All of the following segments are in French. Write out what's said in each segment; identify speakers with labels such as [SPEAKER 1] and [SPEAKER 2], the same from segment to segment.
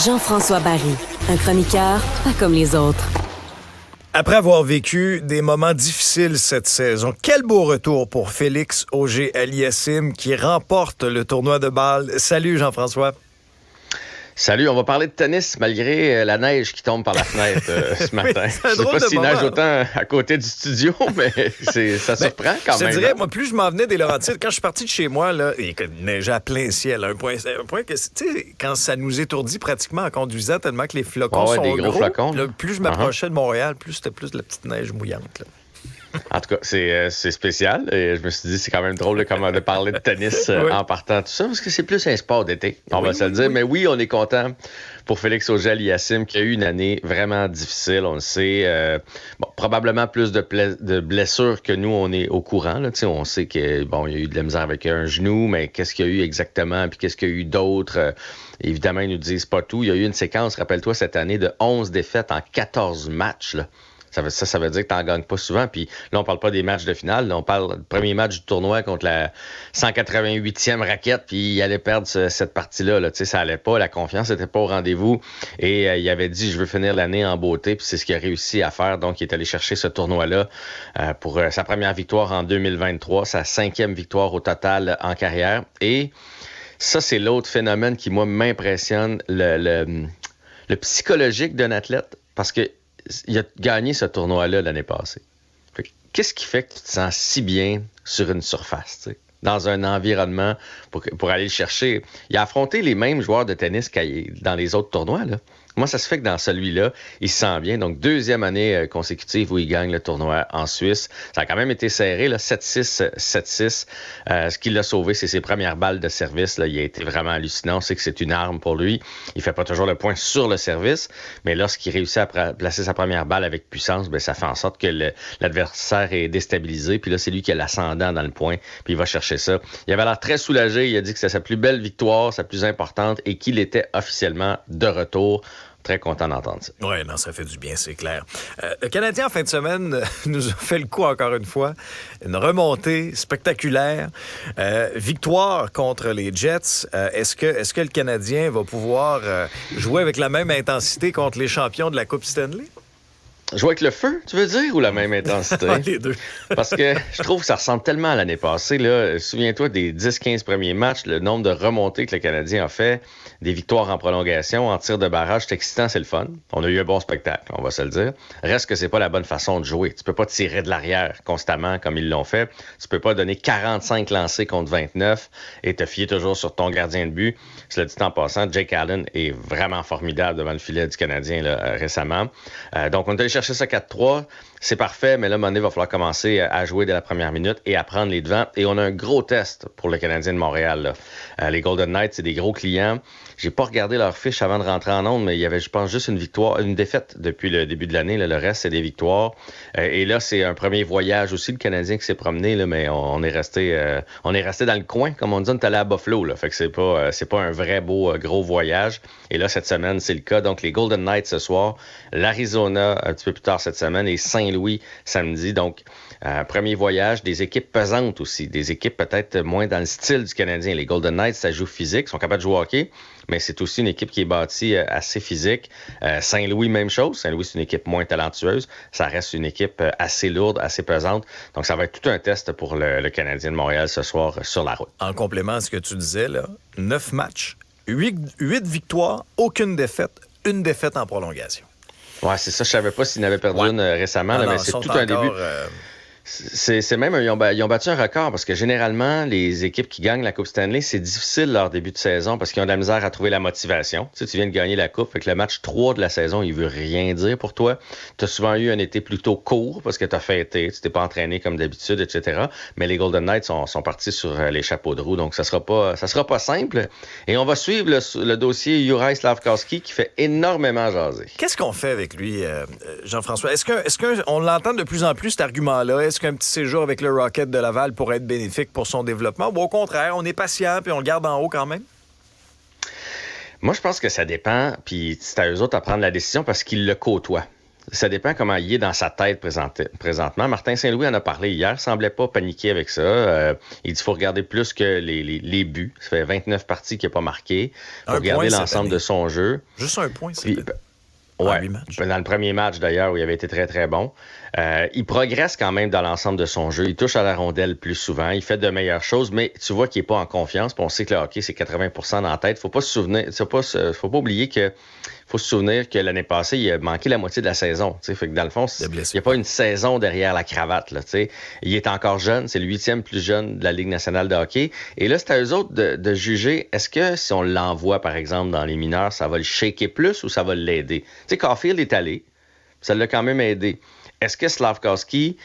[SPEAKER 1] Jean-François Barry, un chroniqueur pas comme les autres.
[SPEAKER 2] Après avoir vécu des moments difficiles cette saison, quel beau retour pour Félix Auger-Aliassime qui remporte le tournoi de Bâle. Salut Jean-François.
[SPEAKER 3] Salut, on va parler de tennis malgré la neige qui tombe par la fenêtre ce matin.
[SPEAKER 2] Oui,
[SPEAKER 3] je sais pas s'il neige autant à côté du studio, mais ça surprend quand même.
[SPEAKER 2] Je te dirais, moi, plus je m'en venais des Laurentides, quand je suis parti de chez moi, là, il neigeait à plein ciel. Un point que, tu sais, quand ça nous étourdit pratiquement en conduisant, tellement que les flocons sont
[SPEAKER 3] des gros flocons.
[SPEAKER 2] Là, plus je m'approchais de Montréal, plus c'était plus de la petite neige mouillante. Là.
[SPEAKER 3] En tout cas, c'est spécial. Et je me suis dit, c'est quand même drôle de parler de tennis en partant tout ça, parce que c'est plus un sport d'été, on va se le dire. Mais oui, on est content pour Félix Auger-Aliassime, qui a eu une année vraiment difficile, on le sait. Probablement plus de blessures que nous, on est au courant. Là. On sait qu'il y a eu de la misère avec un genou, mais qu'est-ce qu'il y a eu exactement, puis qu'est-ce qu'il y a eu d'autre? Évidemment, ils nous disent pas tout. Il y a eu une séquence, rappelle-toi, cette année, de 11 défaites en 14 matchs, là. Ça veut dire que tu n'en gagnes pas souvent. Puis là, on parle pas des matchs de finale. Là, on parle du premier match du tournoi contre la 188e raquette. Puis il allait perdre cette partie-là. Là. Ça allait pas. La confiance n'était pas au rendez-vous. Et il avait dit, je veux finir l'année en beauté. Puis c'est ce qu'il a réussi à faire. Donc, il est allé chercher ce tournoi-là pour sa première victoire en 2023. Sa 5e victoire au total en carrière. Et ça, c'est l'autre phénomène qui, moi, m'impressionne. Le psychologique d'un athlète. Parce que il a gagné ce tournoi-là l'année passée. Qu'est-ce qui fait que tu te sens si bien sur une surface, t'sais, dans un environnement pour aller le chercher? Il a affronté les mêmes joueurs de tennis dans les autres tournois, là. Moi, ça se fait que dans celui-là, il se sent bien. Donc, 2e année consécutive où il gagne le tournoi en Suisse. Ça a quand même été serré, là, 7-6, 7-6. Ce qui l'a sauvé, c'est ses premières balles de service. Là. Il a été vraiment hallucinant. On sait que c'est une arme pour lui. Il fait pas toujours le point sur le service, mais lorsqu'il réussit à placer sa première balle avec puissance, ben ça fait en sorte que l'adversaire est déstabilisé. Puis là, c'est lui qui a l'ascendant dans le point. Puis il va chercher ça. Il avait l'air très soulagé. Il a dit que c'était sa plus belle victoire, sa plus importante, et qu'il était officiellement de retour. Très content d'entendre ça.
[SPEAKER 2] Oui, non, ça fait du bien, c'est clair. Le Canadien, en fin de semaine, nous a fait le coup encore une fois. Une remontée spectaculaire. Victoire contre les Jets. Est-ce que le Canadien va pouvoir jouer avec la même intensité contre les champions de la Coupe Stanley?
[SPEAKER 3] Jouer avec le feu, tu veux dire, ou la même intensité?
[SPEAKER 2] Les deux.
[SPEAKER 3] Parce que je trouve que ça ressemble tellement à l'année passée. Là. Souviens-toi des 10-15 premiers matchs, le nombre de remontées que le Canadien a fait, des victoires en prolongation, en tir de barrage, c'est excitant, c'est le fun. On a eu un bon spectacle, on va se le dire. Reste que c'est pas la bonne façon de jouer. Tu peux pas tirer de l'arrière constamment comme ils l'ont fait. Tu peux pas donner 45 lancés contre 29 et te fier toujours sur ton gardien de but. Cela dit en passant, Jake Allen est vraiment formidable devant le filet du Canadien là, récemment. Donc, on est allé chercher ça 4-3, c'est parfait, mais là, à un moment donné, il va falloir commencer à jouer dès la première minute et à prendre les devants. Et on a un gros test pour le Canadien de Montréal. Là. Les Golden Knights, c'est des gros clients. J'ai pas regardé leur fiche avant de rentrer en onde, mais il y avait, je pense, juste une défaite depuis le début de l'année. Là. Le reste, c'est des victoires. Et là, c'est un premier voyage aussi, le Canadien qui s'est promené, là, mais on est resté dans le coin, comme on dit, on est allé à Buffalo. Là. Fait que c'est pas un vrai beau gros voyage. Et là, cette semaine, c'est le cas. Donc, les Golden Knights ce soir, l'Arizona un petit peu plus tard cette semaine et Saint-Louis samedi. Donc, premier voyage, des équipes pesantes aussi, des équipes peut-être moins dans le style du Canadien. Les Golden Knights, ça joue physique, sont capables de jouer au hockey, mais c'est aussi une équipe qui est bâtie assez physique. Saint-Louis, même chose. Saint-Louis, c'est une équipe moins talentueuse. Ça reste une équipe assez lourde, assez pesante. Donc, ça va être tout un test pour le Canadien de Montréal ce soir sur la route.
[SPEAKER 2] En complément à ce que tu disais, là, 9 matchs, 8 victoires, aucune défaite, une défaite en prolongation.
[SPEAKER 3] Ouais, c'est ça. Je savais pas s'ils en avaient perdu une récemment, là, mais c'est tout un début. C'est même, ils ont battu un record parce que généralement, les équipes qui gagnent la Coupe Stanley, c'est difficile leur début de saison parce qu'ils ont de la misère à trouver la motivation. Tu sais, tu viens de gagner la Coupe, fait que le match 3 de la saison, il veut rien dire pour toi. Tu as souvent eu un été plutôt court parce que tu as fêté, tu t'es pas entraîné comme d'habitude, etc. Mais les Golden Knights sont partis sur les chapeaux de roue, donc ça sera pas simple. Et on va suivre le dossier Juraj Slafkovský qui fait énormément jaser.
[SPEAKER 2] Qu'est-ce qu'on fait avec lui, Jean-François? Est-ce qu'on l'entend de plus en plus, cet argument-là? Est-ce qu'un petit séjour avec le Rocket de Laval pourrait être bénéfique pour son développement? Ou au contraire, on est patient puis on le garde en haut quand même?
[SPEAKER 3] Moi, je pense que ça dépend, puis c'est à eux autres à prendre la décision parce qu'ils le côtoient. Ça dépend comment il est dans sa tête présentement. Martin Saint-Louis en a parlé hier, semblait pas paniquer avec ça. Il dit qu'il faut regarder plus que les buts. Ça fait 29 parties qu'il n'a pas marqué. Il faut regarder l'ensemble de son jeu.
[SPEAKER 2] Juste un point, c'est
[SPEAKER 3] ouais, dans le premier match, d'ailleurs, où il avait été très, très bon. Il progresse quand même dans l'ensemble de son jeu. Il touche à la rondelle plus souvent. Il fait de meilleures choses, mais tu vois qu'il n'est pas en confiance. Puis on sait que le hockey, c'est 80% dans la tête. Faut pas oublier que faut se souvenir que l'année passée, il a manqué la moitié de la saison. T'sais. Fait que dans le fond, il n'y a pas une saison derrière la cravate. Là, t'sais. Il est encore jeune. C'est le 8e plus jeune de la Ligue nationale de hockey. Et là, c'est à eux autres de juger, est-ce que si on l'envoie, par exemple, dans les mineurs, ça va le shaker plus ou ça va l'aider? Tu sais, Caulfield est allé. Ça l'a quand même aidé. Est-ce que Slafkovský,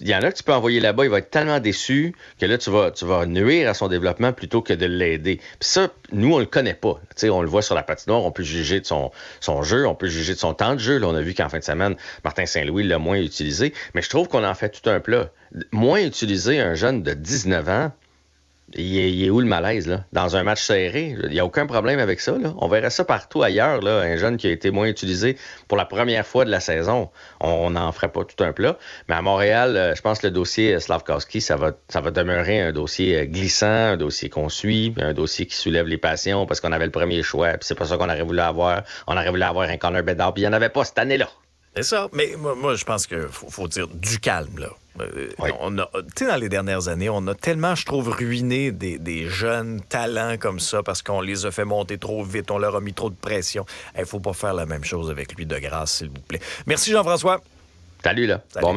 [SPEAKER 3] il y en a que tu peux envoyer là-bas, il va être tellement déçu que là, tu vas nuire à son développement plutôt que de l'aider. Puis ça, nous, on le connaît pas. T'sais, on le voit sur la patinoire, on peut juger de son jeu, on peut juger de son temps de jeu. Là, on a vu qu'en fin de semaine, Martin Saint-Louis l'a moins utilisé. Mais je trouve qu'on en fait tout un plat. Moins utiliser un jeune de 19 ans, il est où le malaise, là? Dans un match serré, il n'y a aucun problème avec ça, là. On verrait ça partout ailleurs, là. Un jeune qui a été moins utilisé pour la première fois de la saison, on n'en ferait pas tout un plat. Mais à Montréal, je pense que le dossier Slafkovský, ça va demeurer un dossier glissant, un dossier qu'on suit, un dossier qui soulève les passions parce qu'on avait le premier choix, puis c'est pas ça qu'on aurait voulu avoir. On aurait voulu avoir un Connor Bedard, puis il n'y en avait pas cette année-là.
[SPEAKER 2] C'est ça. Mais moi, je pense qu'il faut dire du calme, là.
[SPEAKER 3] Oui.
[SPEAKER 2] Tu sais, dans les dernières années, on a tellement, je trouve, ruiné des jeunes talents comme ça parce qu'on les a fait monter trop vite, on leur a mis trop de pression. Il ne faut pas faire la même chose avec lui, de grâce, s'il vous plaît. Merci, Jean-François.
[SPEAKER 3] Salut, là.
[SPEAKER 2] Salut.
[SPEAKER 3] Bon